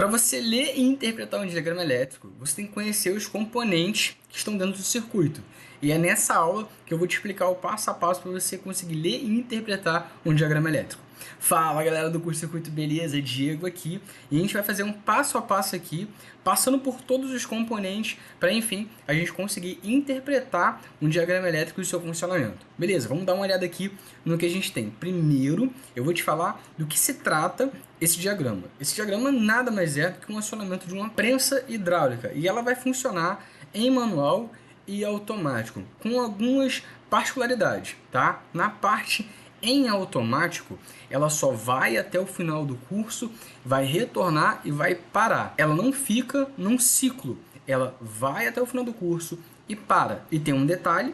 Para você ler e interpretar um diagrama elétrico, você tem que conhecer os componentes que estão dentro do circuito. E é nessa aula que eu vou te explicar o passo a passo para você conseguir ler e interpretar um diagrama elétrico. Fala galera do curso Circuito, beleza? Diego aqui. E a gente vai fazer um passo a passo aqui, passando por todos os componentes, para enfim, a gente conseguir interpretar um diagrama elétrico e o seu funcionamento. Beleza, vamos dar uma olhada aqui no que a gente tem. Primeiro, eu vou te falar do que se trata esse diagrama. Esse diagrama nada mais é do que um acionamento de uma prensa hidráulica e ela vai funcionar em manual e automático, com algumas particularidades, tá? Na parte em automático, ela só vai até o final do curso, vai retornar e vai parar. Ela não fica num ciclo, ela vai até o final do curso e para. E tem um detalhe: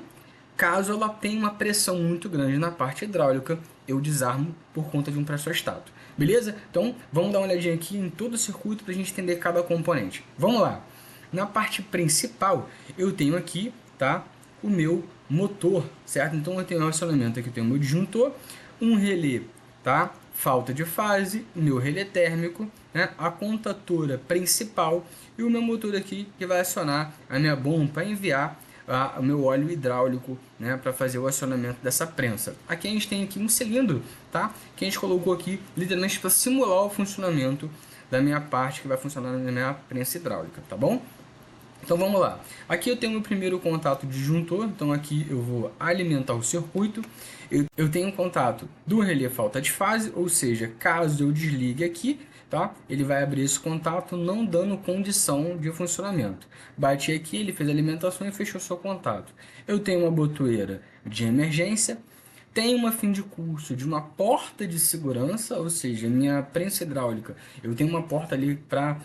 caso ela tenha uma pressão muito grande na parte hidráulica, eu desarmo por conta de um pressostato. Beleza? Então, vamos dar uma olhadinha aqui em todo o circuito para a gente entender cada componente. Vamos lá. Na parte principal, eu tenho aqui, tá, o meu motor, certo? Então, eu tenho um acionamento aqui, eu tenho o meu disjuntor, um relé, tá? Falta de fase, o meu relé térmico, né? A contatora principal e o meu motor aqui que vai acionar a minha bomba para enviar o meu óleo hidráulico, né, para fazer o acionamento dessa prensa. Aqui a gente tem aqui um cilindro, tá, que a gente colocou aqui literalmente para simular o funcionamento da minha parte que vai funcionar na minha prensa hidráulica, tá bom? Então vamos lá. Aqui eu tenho o primeiro contato disjuntor, então aqui eu vou alimentar o circuito. Eu tenho um contato do relé falta de fase, ou seja, caso eu desligue aqui, tá? Ele vai abrir esse contato não dando condição de funcionamento. Bati aqui, ele fez a alimentação e fechou seu contato. Eu tenho uma botoeira de emergência. Tem uma fim de curso de uma porta de segurança, ou seja, minha prensa hidráulica. Eu tenho uma porta ali para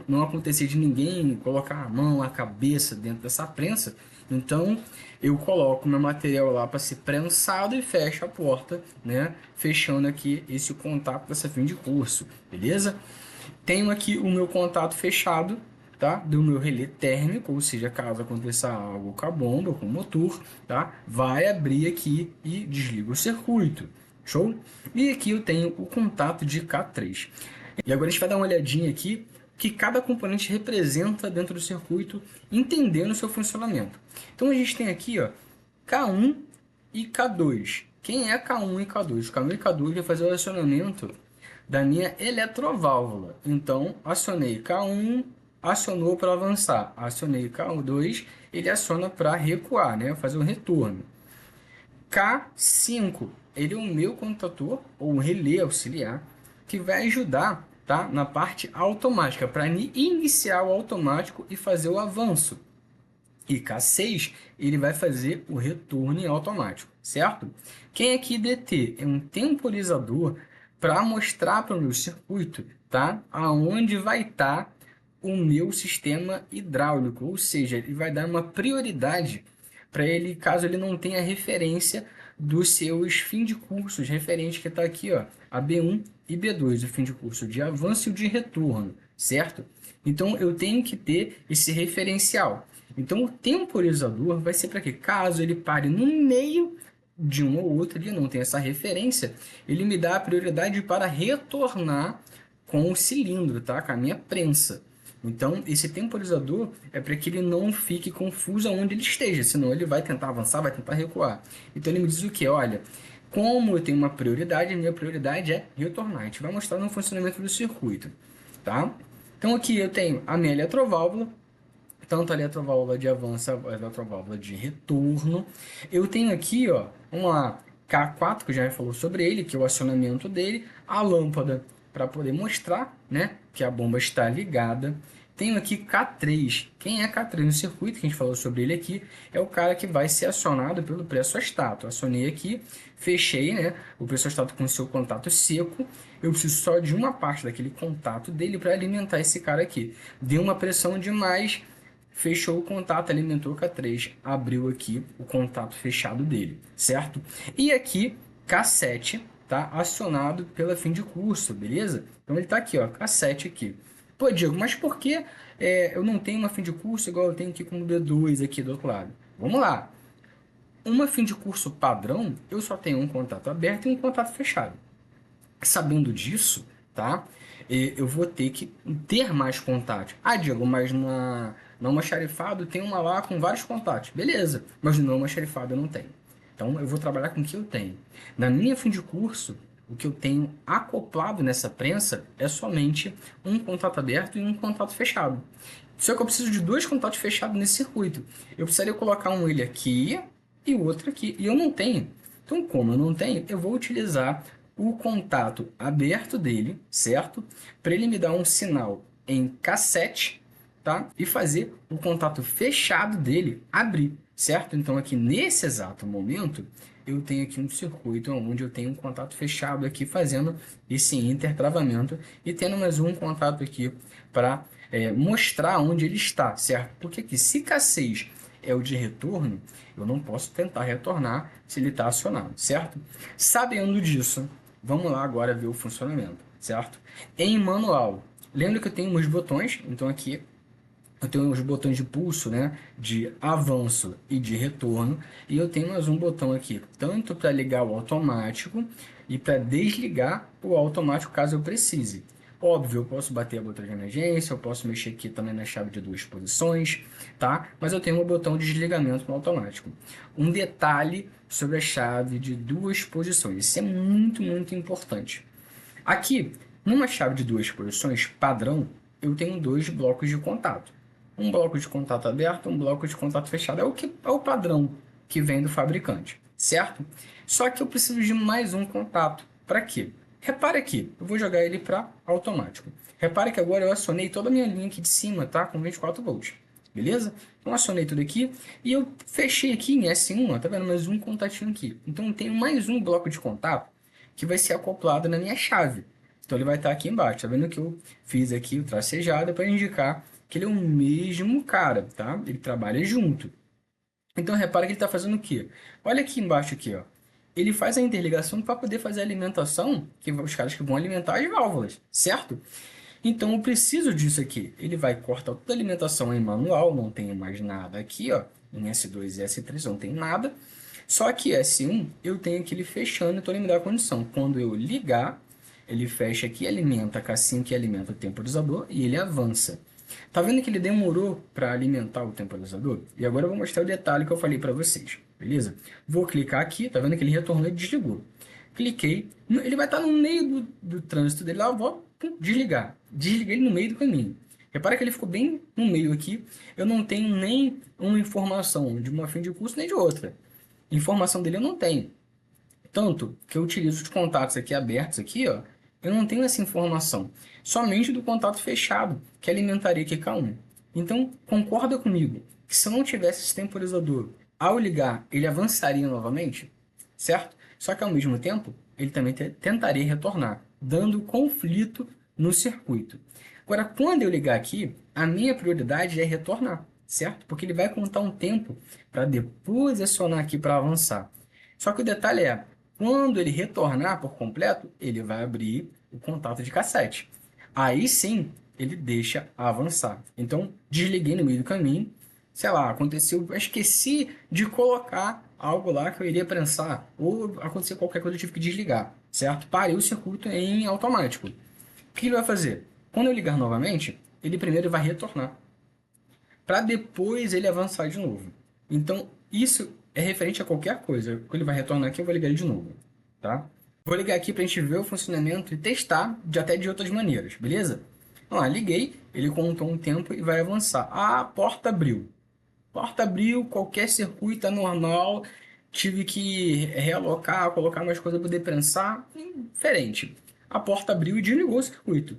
não acontecer de ninguém colocar a mão, a cabeça dentro dessa prensa. Então eu coloco meu material lá para ser prensado e fecho a porta, né? Fechando aqui esse contato dessa fim de curso, beleza? Tenho aqui o meu contato fechado, tá? Do meu relé térmico, ou seja, caso aconteça algo com a bomba, com o motor, tá? Vai abrir aqui e desliga o circuito. Show? E aqui eu tenho o contato de K3. E agora a gente vai dar uma olhadinha aqui que cada componente representa dentro do circuito, entendendo o seu funcionamento. Então a gente tem aqui, ó, K1 e K2. Quem é K1 e K2? K1 e K2 vai fazer o acionamento da minha eletroválvula. Então, acionei K1, acionou para avançar. Acionei K2, ele aciona para recuar, né? Fazer um retorno. K5, ele é o meu contator, ou relé auxiliar, que vai ajudar, tá, na parte automática, para iniciar o automático e fazer o avanço. E K6, ele vai fazer o retorno em automático, certo? Quem aqui DT é um temporizador para mostrar para o meu circuito, tá? Aonde vai estar o meu sistema hidráulico, ou seja, ele vai dar uma prioridade para ele, caso ele não tenha referência dos seus fim de cursos, referente que está aqui, ó, a B1 e B2, o fim de curso de avanço e o de retorno, certo? Então eu tenho que ter esse referencial. Então o temporizador vai ser para quê? Caso ele pare no meio de um ou outro, ele não tem essa referência, ele me dá a prioridade para retornar com o cilindro, tá? Com a minha prensa. Então, esse temporizador é para que ele não fique confuso aonde ele esteja, senão ele vai tentar avançar, vai tentar recuar. Então, ele me diz o que? Olha, como eu tenho uma prioridade, a minha prioridade é retornar. A gente vai mostrar no funcionamento do circuito, tá? Então, aqui eu tenho a minha eletroválvula, tanto a eletroválvula de avanço, a eletroválvula de retorno. Eu tenho aqui, ó, uma K4, que já falou sobre ele, que é o acionamento dele, a lâmpada para poder mostrar, né, que a bomba está ligada. Tenho aqui K3. Quem é K3 no circuito, que a gente falou sobre ele aqui, é o cara que vai ser acionado pelo pressostato. Acionei aqui, fechei, né, o pressostato com o seu contato seco. Eu preciso só de uma parte daquele contato dele para alimentar esse cara aqui. Deu uma pressão demais, fechou o contato, alimentou o K3, abriu aqui o contato fechado dele, certo? E aqui, K7, tá acionado pela fim de curso, beleza? Então ele tá aqui, ó, K7 aqui. Pô, Diego, mas por que eu não tenho uma fim de curso igual eu tenho aqui com o B2 aqui do outro lado? Vamos lá. Uma fim de curso padrão, eu só tenho um contato aberto e um contato fechado. Sabendo disso, tá? eu vou ter que ter mais contatos. Ah, Diego, mas no almoxarifado tem uma lá com vários contatos. Beleza, mas no almoxarifado eu não tenho. Então eu vou trabalhar com o que eu tenho. Na minha fim de curso, o que eu tenho acoplado nessa prensa é somente um contato aberto e um contato fechado. Só que eu preciso de dois contatos fechados nesse circuito. Eu precisaria colocar um ele aqui e o outro aqui. E eu não tenho. Então, como eu não tenho, eu vou utilizar o contato aberto dele, certo? Para ele me dar um sinal em cassete, tá? E fazer o contato fechado dele abrir, certo? Então, aqui nesse exato momento, eu tenho aqui um circuito onde eu tenho um contato fechado aqui fazendo esse intertravamento e tendo mais um contato aqui para mostrar onde ele está, certo? Porque aqui, se K6 é o de retorno, eu não posso tentar retornar se ele está acionado, certo? Sabendo disso, vamos lá agora ver o funcionamento, certo? Em manual, lembra que eu tenho meus botões, então aqui eu tenho os botões de pulso, né, de avanço e de retorno, e eu tenho mais um botão aqui, tanto para ligar o automático e para desligar o automático caso eu precise. Óbvio, eu posso bater a botão de emergência, eu posso mexer aqui também na chave de duas posições, tá? Mas eu tenho um botão de desligamento no automático. Um detalhe sobre a chave de duas posições, isso é muito, muito importante. Aqui, numa chave de duas posições padrão, eu tenho dois blocos de contato. Um bloco de contato aberto, um bloco de contato fechado. É o padrão que vem do fabricante, certo? Só que eu preciso de mais um contato. Para quê? Repare aqui, eu vou jogar ele para automático. Repare que agora eu acionei toda a minha linha aqui de cima, tá? Com 24 volts. Beleza? Então acionei tudo aqui e eu fechei aqui em S1, ó, tá vendo? Mais um contatinho aqui. Então eu tenho mais um bloco de contato que vai ser acoplado na minha chave. Então ele vai estar aqui embaixo. Tá vendo que eu fiz aqui o tracejado para indicar que ele é o mesmo cara, tá? Ele trabalha junto. Então repara que ele está fazendo o quê? Olha aqui embaixo aqui, ó. Ele faz a interligação para poder fazer a alimentação, que os caras que vão alimentar as válvulas, certo? Então eu preciso disso aqui. Ele vai cortar toda a alimentação em manual, não tem mais nada aqui, ó. Em S2 e S3 não tem nada. Só que S1 eu tenho que ele fechando, então ele me dá a condição. Quando eu ligar, ele fecha aqui, alimenta a K5 que alimenta o temporizador e ele avança. Tá vendo que ele demorou para alimentar o temporizador? E agora eu vou mostrar o detalhe que eu falei para vocês, beleza? Vou clicar aqui, tá vendo que ele retornou e desligou. Cliquei, ele vai estar no meio do trânsito dele lá, eu vou desligar. Desliguei ele no meio do caminho. Repara que ele ficou bem no meio aqui. Eu não tenho nem uma informação de uma fim de curso nem de outra. Informação dele eu não tenho. Tanto que eu utilizo os contatos aqui abertos aqui, ó, eu não tenho essa informação. Somente do contato fechado, que alimentaria aqui K1. Então, concorda comigo que se eu não tivesse esse temporizador, ao ligar, ele avançaria novamente, certo? Só que ao mesmo tempo, ele também tentaria retornar, dando conflito no circuito. Agora, quando eu ligar aqui, a minha prioridade é retornar, certo? Porque ele vai contar um tempo para depois acionar aqui para avançar. Só que o detalhe é, quando ele retornar por completo, ele vai abrir o contato de cassete. Aí sim, ele deixa avançar. Então, desliguei no meio do caminho. Sei lá, aconteceu, eu esqueci de colocar algo lá que eu iria prensar. Ou aconteceu qualquer coisa, eu tive que desligar, certo? Parei o circuito em automático. O que ele vai fazer? Quando eu ligar novamente, ele primeiro vai retornar, para depois ele avançar de novo. Então, isso é referente a qualquer coisa. Quando ele vai retornar aqui, eu vou ligar ele de novo, tá? Vou ligar aqui para a gente ver o funcionamento e testar até de outras maneiras, beleza? Vamos lá, liguei, ele contou um tempo e vai avançar. Ah, a porta abriu. Porta abriu, qualquer circuito é normal. Tive que realocar, colocar mais coisa para poder prensar. Diferente. A porta abriu e desligou o circuito.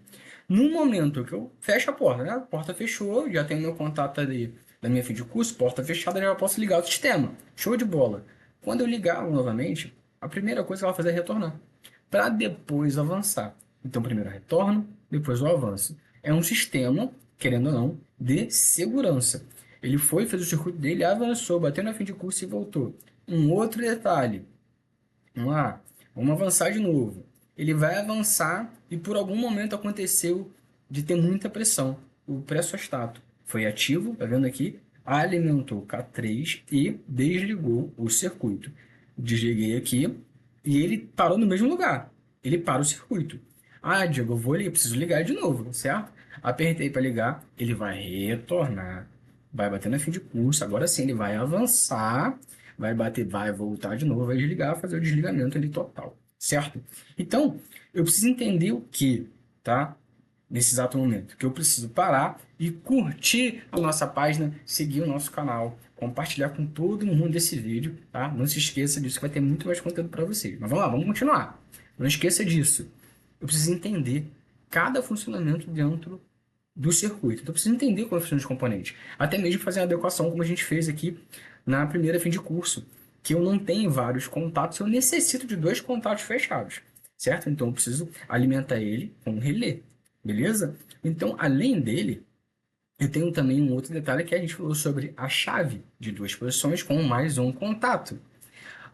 No momento que eu fecho a porta, né? A porta fechou, já tenho meu contato ali da minha fim de curso, porta fechada, já posso ligar o sistema. Show de bola. Quando eu ligar novamente, a primeira coisa que ela vai fazer é retornar, para depois avançar. Então, primeiro eu retorno, depois eu avanço. É um sistema, querendo ou não, de segurança. Ele foi, fez o circuito dele, avançou, bateu na fim de curso e voltou. Um outro detalhe. Vamos lá, vamos avançar de novo. Ele vai avançar e por algum momento aconteceu de ter muita pressão. O pressostato foi ativo, tá vendo aqui? Alimentou K3 e desligou o circuito. Desliguei aqui e ele parou no mesmo lugar. Ele para o circuito. Ah, Diego, eu vou ligar, preciso ligar de novo, certo? Apertei para ligar, ele vai retornar, vai bater na fim de curso, agora sim ele vai avançar, vai bater, vai voltar de novo, vai desligar, fazer o desligamento ali total, certo? Então, eu preciso entender o que, tá? Nesse exato momento, que eu preciso parar e curtir a nossa página, seguir o nosso canal, compartilhar com todo mundo esse vídeo, tá? Não se esqueça disso que vai ter muito mais conteúdo para vocês. Mas vamos lá, vamos continuar. Não esqueça disso. Eu preciso entender cada funcionamento dentro do circuito. Então, eu preciso entender como funciona os componentes. Até mesmo fazer uma adequação, como a gente fez aqui na primeira fim de curso, que eu não tenho vários contatos, eu necessito de dois contatos fechados, certo? Então, eu preciso alimentar ele com um relé, beleza? Então, além dele, eu tenho também um outro detalhe que a gente falou sobre a chave de duas posições com mais um contato.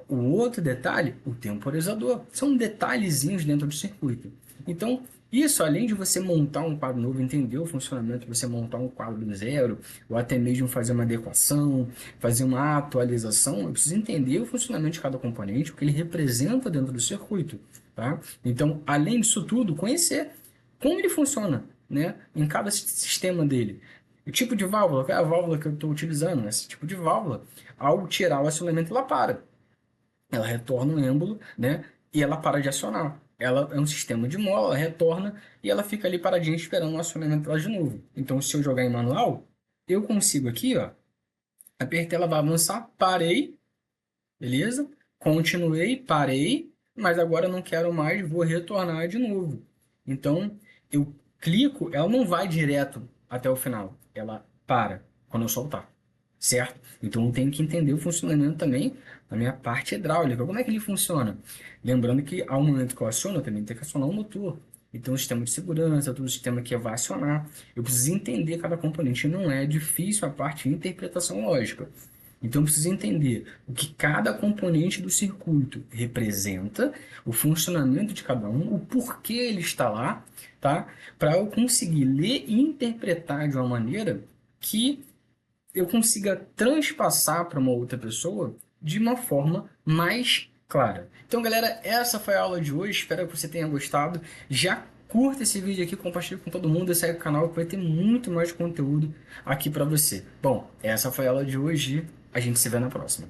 O outro detalhe, o temporizador. São detalhezinhos dentro do circuito. Então, isso, além de você montar um quadro novo, entender o funcionamento, você montar um quadro do zero, ou até mesmo fazer uma adequação, fazer uma atualização, eu preciso entender o funcionamento de cada componente, o que ele representa dentro do circuito. Tá? Então, além disso tudo, conhecer como ele funciona, né, em cada sistema dele. O tipo de válvula, qual é a válvula que eu estou utilizando? Esse tipo de válvula, ao tirar o acionamento, ela para. Ela retorna um êmbolo, né? E ela para de acionar. Ela é um sistema de mola, ela retorna e ela fica ali paradinha esperando o acionamento dela de novo. Então, se eu jogar em manual, eu consigo aqui, ó, apertei, ela vai avançar, parei, beleza? Continuei, parei, mas agora eu não quero mais, vou retornar de novo. Então, eu clico, ela não vai direto até o final, ela para quando eu soltar, certo? Então, eu tenho que entender o funcionamento também da minha parte hidráulica. Como é que ele funciona? Lembrando que ao momento que eu aciono, eu também tenho que acionar o motor. Então, o sistema de segurança, todo o sistema que vai acionar. Eu preciso entender cada componente. Não é difícil a parte de interpretação lógica. Então, eu preciso entender o que cada componente do circuito representa, o funcionamento de cada um, o porquê ele está lá, tá? Para eu conseguir ler e interpretar de uma maneira que eu consiga transpassar para uma outra pessoa de uma forma mais clara. Então, galera, essa foi a aula de hoje. Espero que você tenha gostado. Já curta esse vídeo aqui, compartilha com todo mundo e segue o canal que vai ter muito mais conteúdo aqui para você. Bom, essa foi a aula de hoje. A gente se vê na próxima.